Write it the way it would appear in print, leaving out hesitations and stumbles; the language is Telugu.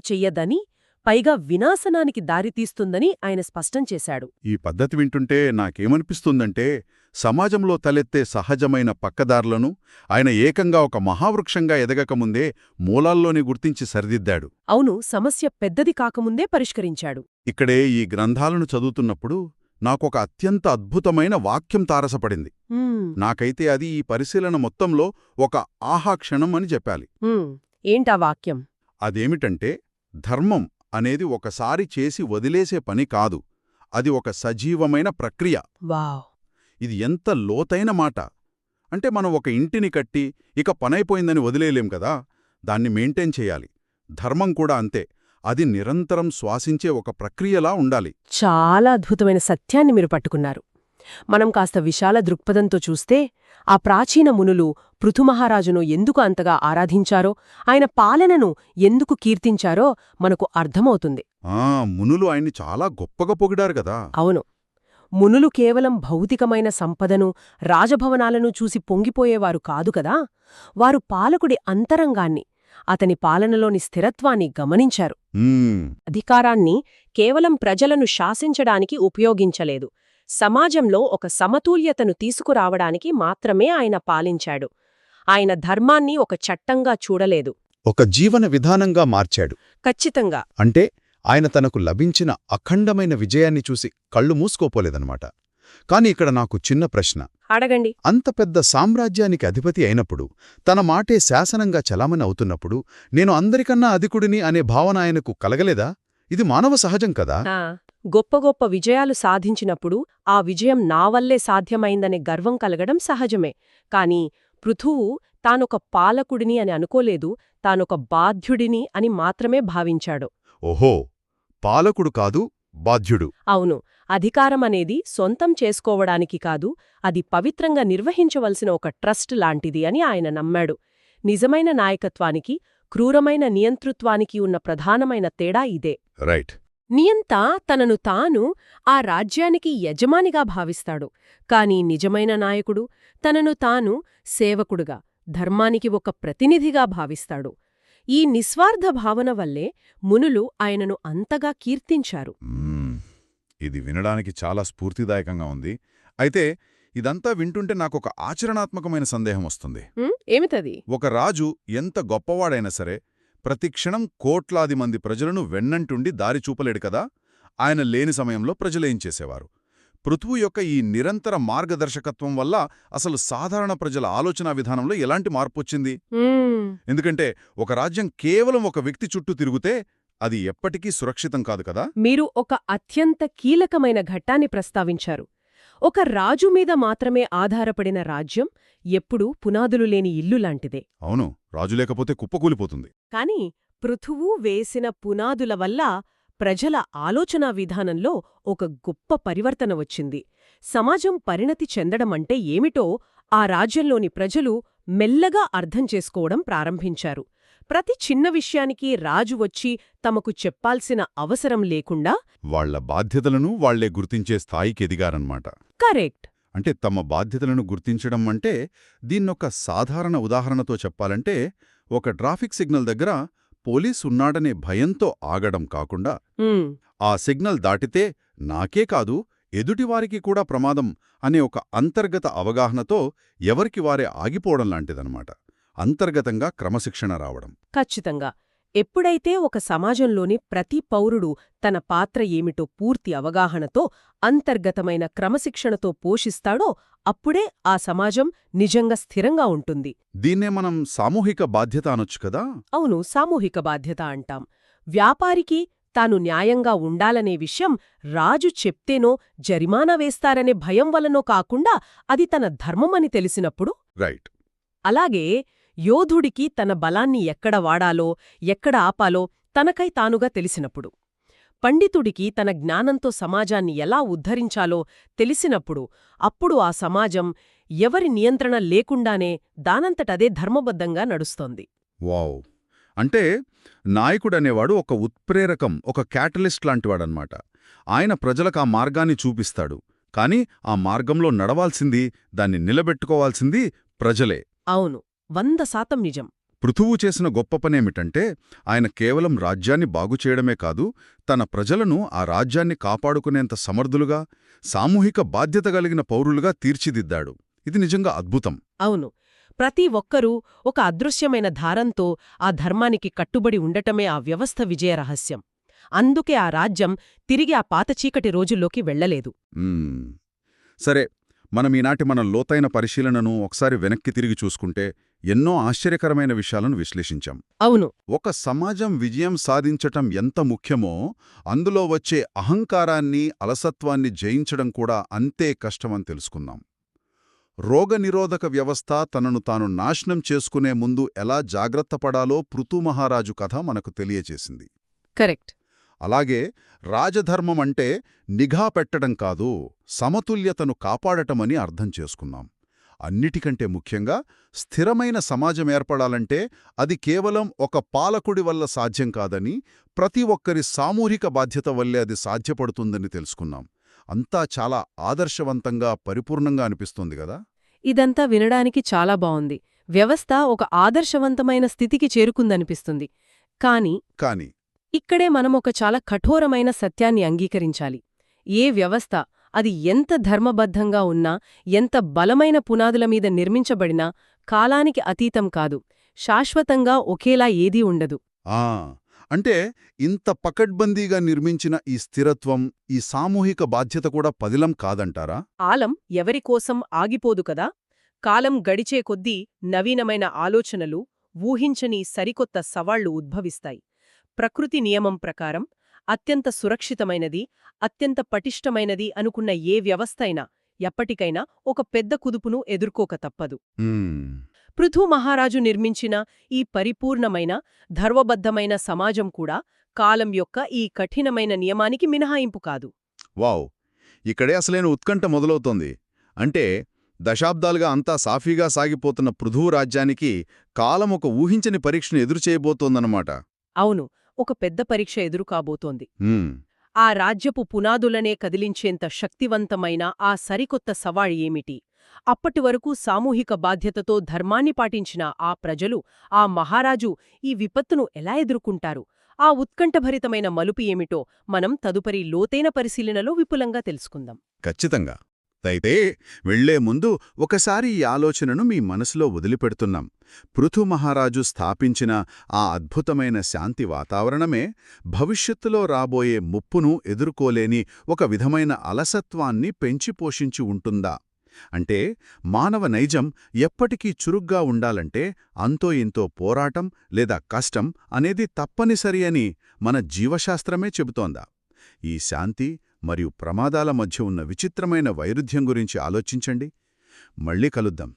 చెయ్యదని, పైగా వినాశనానికి దారితీస్తుందని ఆయన స్పష్టం చేశాడు. ఈ పద్ధతి వింటుంటే నాకేమనిపిస్తుందంటే, సమాజంలో తలెత్తే సహజమైన పక్కదారులను ఆయన ఏకంగా ఒక మహావృక్షంగా ఎదగకముందే మూలాల్లోని గుర్తించి సరిదిద్దాడు. అవును, సమస్య పెద్దది కాకముందే పరిష్కరించాడు. ఇక్కడే ఈ గ్రంథాలను చదువుతున్నప్పుడు నాకొక అత్యంత అద్భుతమైన వాక్యం తారసపడింది. నాకైతే అది ఈ పరిశీలన మొత్తంలో ఒక ఆహా క్షణం అని చెప్పాలి. ఏంటా వాక్యం? అదేమిటంటే, ధర్మం అనేది ఒకసారి చేసి వదిలేసే పని కాదు, అది ఒక సజీవమైన ప్రక్రియ. వావ్! ఇది ఎంత లోతైన మాట! అంటే మనం ఒక ఇంటిని కట్టి ఇక పనైపోయిందని వదిలేయలేం కదా, దాన్ని మెయింటైన్ చేయాలి. ధర్మం కూడా అంతే, అది నిరంతరం శ్వాసించే ఒక ప్రక్రియలా ఉండాలి. చాలా అద్భుతమైన సత్యాన్ని మీరు పట్టుకున్నారు. మనం కాస్త విశాల దృక్పథంతో చూస్తే, ఆ ప్రాచీన మునులు పృథుమహారాజును ఎందుకు అంతగా ఆరాధించారో, ఆయన పాలనను ఎందుకు కీర్తించారో మనకు అర్థమవుతుంది. మునులు ఆయన్ని చాలా గొప్పగా పొగిడారు కదా. అవును, మునులు కేవలం భౌతికమైన సంపదను, రాజభవనాలను చూసి పొంగిపోయేవారు కాదు కదా. వారు పాలకుడి అంతరంగాన్ని, అతని పాలనలోని స్థిరత్వాన్ని గమనించారు. అధికారాన్ని కేవలం ప్రజలను శాసించడానికి ఉపయోగించలేదు, సమాజంలో ఒక సమతుల్యతను తీసుకురావడానికి మాత్రమే ఆయన పాలించాడు. ఆయన ధర్మాన్ని ఒక చట్టంగా చూడలేదు, ఒక జీవన విధానంగా మార్చాడు. ఖచ్చితంగా. అంటే ఆయన తనకు లభించిన అఖండమైన విజయాన్ని చూసి కళ్ళు మూసుకోపోలేదన్నమాట. కాని ఇక్కడ నాకు చిన్న ప్రశ్న. అడగండి. అంత పెద్ద సామ్రాజ్యానికి అధిపతి అయినప్పుడు, తన మాటే శాసనంగా చలామణి అవుతున్నప్పుడు, నేను అందరికన్నా అధికుడిని అనే భావన ఆయనకు కలగలేదా? ఇది మానవ సహజం కదా. గొప్ప గొప్ప విజయాలు సాధించినప్పుడు ఆ విజయం నా వల్లే సాధ్యమైందనే గర్వం కలగడం సహజమే. కాని పృథువు తానొక పాలకుడిని అని అనుకోలేదు, తానొక బాధ్యుడిని అని మాత్రమే భావించాడు. ఓహో, పాలకుడు కాదు, బాధ్యుడు. అవును, అధికారమనేది సొంతం చేసుకోవడానికి కాదు, అది పవిత్రంగా నిర్వహించవలసిన ఒక ట్రస్ట్ లాంటిది అని ఆయన నమ్మాడు. నిజమైన నాయకత్వానికి, క్రూరమైన నియంతృత్వానికి ఉన్న ప్రధానమైన తేడా ఇదే. రైట్. నియంత తనను తాను ఆ రాజ్యానికి యజమానిగా భావిస్తాడు, కాని నిజమైన నాయకుడు తనను తాను సేవకుడుగా, ధర్మానికి ఒక ప్రతినిధిగా భావిస్తాడు. ఈ నిస్వార్థ భావన వల్లే మునులు ఆయనను అంతగా కీర్తించారు. ఇది వినడానికి చాలా స్ఫూర్తిదాయకంగా ఉంది. అయితే ఇదంతా వింటుంటే నాకొక ఆచరణాత్మకమైన సందేహం వస్తుంది. ఏమిటది? ఒక రాజు ఎంత గొప్పవాడైనా సరే ప్రతి క్షణం కోట్లాది మంది ప్రజలను వెన్నంటుండి దారి చూపలేడు కదా. ఆయన లేని సమయంలో ప్రజలేం చేసేవారు? పృథువు యొక్క ఈ నిరంతర మార్గదర్శకత్వం వల్ల అసలు సాధారణ ప్రజల ఆలోచనా విధానంలో ఎలాంటి మార్పొచ్చింది? ఎందుకంటే ఒక రాజ్యం కేవలం ఒక వ్యక్తి చుట్టూ తిరుగుతే అది ఎప్పటికీ సురక్షితం కాదు కదా. మీరు ఒక అత్యంత కీలకమైన ఘట్టాన్ని ప్రస్తావించారు. ఒక రాజు మీద మాత్రమే ఆధారపడిన రాజ్యం ఎప్పుడూ పునాదులు లేని ఇల్లు లాంటిదే. అవును, రాజు లేకపోతే కుప్పకూలిపోతుంది. కాని పృథువు వేసిన పునాదుల వల్ల ప్రజల ఆలోచనా విధానంలో ఒక గొప్ప పరివర్తన వచ్చింది. సమాజం పరిణతి చెందడమంటే ఏమిటో ఆ రాజ్యంలోని ప్రజలు మెల్లగా అర్థం చేసుకోవడం ప్రారంభించారు. ప్రతి చిన్న విషయానికి రాజు వచ్చి తమకు చెప్పాల్సిన అవసరం లేకుండా వాళ్ల బాధ్యతలను వాళ్లే గుర్తించే స్థాయికి ఎదిగారన్నమాట. కరెక్ట్. అంటే తమ బాధ్యతలను గుర్తించడం అంటే, దీన్నొక సాధారణ ఉదాహరణతో చెప్పాలంటే, ఒక ట్రాఫిక్ సిగ్నల్ దగ్గర పోలీసున్నాడనే భయంతో ఆగడం కాకుండా, ఆ సిగ్నల్ దాటితే నాకే కాదు ఎదుటివారికి కూడా ప్రమాదం అనే ఒక అంతర్గత అవగాహనతో ఎవరికి వారే ఆగిపోవడం లాంటిదన్నమాట. అంతర్గతంగా క్రమశిక్షణ రావడం. ఖచ్చితంగా. ఎప్పుడైతే ఒక సమాజంలోని ప్రతి పౌరుడు తన పాత్ర ఏమిటో పూర్తి అవగాహనతో, అంతర్గతమైన క్రమశిక్షణతో పోషిస్తాడో అప్పుడే ఆ సమాజం నిజంగా స్థిరంగా ఉంటుంది. దీన్నే మనం సామూహిక బాధ్యత అనొచ్చు కదా. అవును, సామూహిక బాధ్యత అంటాం. వ్యాపారికి తాను న్యాయంగా ఉండాలనే విషయం రాజు చెప్తేనో జరిమానా వేస్తారనే భయం వలనో కాకుండా అది తన ధర్మమని తెలిసినప్పుడు. రైట్. అలాగే యోధుడికి తన బలాన్ని ఎక్కడ వాడాలో, ఎక్కడ ఆపాలో తనకై తానుగా తెలిసినప్పుడు, పండితుడికి తన జ్ఞానంతో సమాజాన్ని ఎలా ఉద్ధరించాలో తెలిసినప్పుడు, అప్పుడు ఆ సమాజం ఎవరి నియంత్రణ లేకుండానే దానంతటదే ధర్మబద్ధంగా నడుస్తోంది. వావ్! అంటే నాయకుడనేవాడు ఒక ఉత్ప్రేరకం, ఒక క్యాటలిస్ట్ లాంటివాడన్నమాట. ఆయన ప్రజలకు ఆ మార్గాన్ని చూపిస్తాడు. కాని ఆ మార్గంలో నడవాల్సింది, దాన్ని నిలబెట్టుకోవాల్సింది ప్రజలే. అవును, 100% నిజం. పృథువు చేసిన గొప్ప పనేమిటంటే ఆయన కేవలం రాజ్యాన్ని బాగుచేయడమే కాదు, తన ప్రజలను ఆ రాజ్యాన్ని కాపాడుకునేంత సమర్థులుగా, సామూహిక బాధ్యత కలిగిన పౌరులుగా తీర్చిదిద్దాడు. ఇది నిజంగా అద్భుతం. అవును. ప్రతి ఒక్కరూ ఒక అదృశ్యమైన ధారంతో ఆ ధర్మానికి కట్టుబడి ఉండటమే ఆ వ్యవస్థ విజయరహస్యం. అందుకే ఆ రాజ్యం తిరిగి ఆ పాత చీకటి రోజుల్లోకి వెళ్లలేదు. సరే, మనం ఈనాటి మన లోతైన పరిశీలనను ఒకసారి వెనక్కి తిరిగి చూసుకుంటే ఎన్నో ఆశ్చర్యకరమైన విషయాలను విశ్లేషించాం. అవును. ఒక సమాజం విజయం సాధించటం ఎంత ముఖ్యమో, అందులో వచ్చే అహంకారాన్ని, అలసత్వాన్ని జయించడం కూడా అంతే కష్టమని తెలుసుకున్నాం. రోగనిరోధక వ్యవస్థ తనను తాను నాశనం చేసుకునే ముందు ఎలా జాగ్రత్త పడాలో పృథు మహారాజు కథ మనకు తెలియచేసింది. కరెక్ట్. అలాగే రాజధర్మం అంటే నిఘా పెట్టడం కాదు, సమతుల్యతను కాపాడటమని అర్థం చేసుకున్నాం. అన్నిటికంటే ముఖ్యంగా స్థిరమైన సమాజం ఏర్పడాలంటే అది కేవలం ఒక పాలకుడి వల్ల సాధ్యం కాదని, ప్రతి ఒక్కరి సామూహిక బాధ్యత వల్లే అది సాధ్యపడుతుందని తెలుసుకున్నాం. అంతా చాలా ఆదర్శవంతంగా, పరిపూర్ణంగా అనిపిస్తుంది గదా? ఇదంతా వినడానికి చాలా బావుంది. వ్యవస్థ ఒక ఆదర్శవంతమైన స్థితికి చేరుకుందనిపిస్తుంది. కానీ ఇక్కడే మనం ఒక చాలా కఠోరమైన సత్యాన్ని అంగీకరించాలి. ఏ వ్యవస్థ, అది ఎంత ధర్మబద్ధంగా ఉన్నా, ఎంత బలమైన పునాదుల మీద నిర్మించబడినా కాలానికి అతీతం కాదు. శాశ్వతంగా ఒకేలా ఏదీ ఉండదు. అంటే ఇంత పకడ్బందీగా నిర్మించిన ఈ స్థిరత్వం, ఈ సామూహిక బాధ్యత కూడా పదిలం కాదంటారా? కాలం ఎవరికోసం ఆగిపోదు కదా. కాలం గడిచే కొద్దీ నవీనమైన ఆలోచనలు, ఊహించని సరికొత్త సవాళ్లు ఉద్భవిస్తాయి. ప్రకృతి నియమం ప్రకారం అత్యంత సురక్షితమైనది, అత్యంత పటిష్టమైనది అనుకున్న ఏ వ్యవస్థ అయినా ఎప్పటికైనా ఒక పెద్ద కుదుపును ఎదుర్కోక తప్పదు. పృథు మహారాజు నిర్మించిన ఈ పరిపూర్ణమైన, ధర్మబద్ధమైన సమాజం కూడా కాలం యొక్క ఈ కఠినమైన నియమానికి మినహాయింపు కాదు. వావ్! ఇక్కడే అసలైన ఉత్కంఠ మొదలవుతోంది. అంటే దశాబ్దాలుగా అంతా సాఫీగా సాగిపోతున్న పృథువు రాజ్యానికి కాలం ఒక ఊహించని పరీక్షను ఎదురుచేయబోతోందన్నమాట. అవును, ఒక పెద్ద పరీక్ష ఎదురుకాబోతోంది. ఆ రాజ్యపు పునాదులనే కదిలించేంత శక్తివంతమైన ఆ సరికొత్త సవాళ్ ఏమిటి? అప్పటివరకు సామూహిక బాధ్యతతో ధర్మాన్ని పాటించిన ఆ ప్రజలు, ఆ మహారాజు ఈ విపత్తును ఎలా ఎదుర్కొంటారు? ఆ ఉత్కంఠభరితమైన మలుపు ఏమిటో మనం తదుపరి లోతైన పరిశీలనలో విపులంగా తెలుసుకుందాం. ఖచ్చితంగా. అయితే వెళ్లే ముందు ఒకసారి ఈ ఆలోచనను మీ మనసులో వదిలిపెడుతున్నాం. పృథు మహారాజు స్థాపించిన ఆ అద్భుతమైన శాంతి వాతావరణమే భవిష్యత్తులో రాబోయే ముప్పును ఎదుర్కోలేని ఒక విధమైన అలసత్వాన్ని పెంచి పోషించి ఉంటుందా? అంటే మానవ నైజం ఎప్పటికీ చురుగ్గా ఉండాలంటే అంతో ఇంతో పోరాటం లేదా కష్టం అనేది తప్పనిసరి అని మన జీవశాస్త్రమే చెబుతోందా? ఈ శాంతి మరియు ప్రమాదాల మధ్య ఉన్న విచిత్రమైన వైరుధ్యం గురించి ఆలోచించండి. మళ్ళీ కలుద్దాం.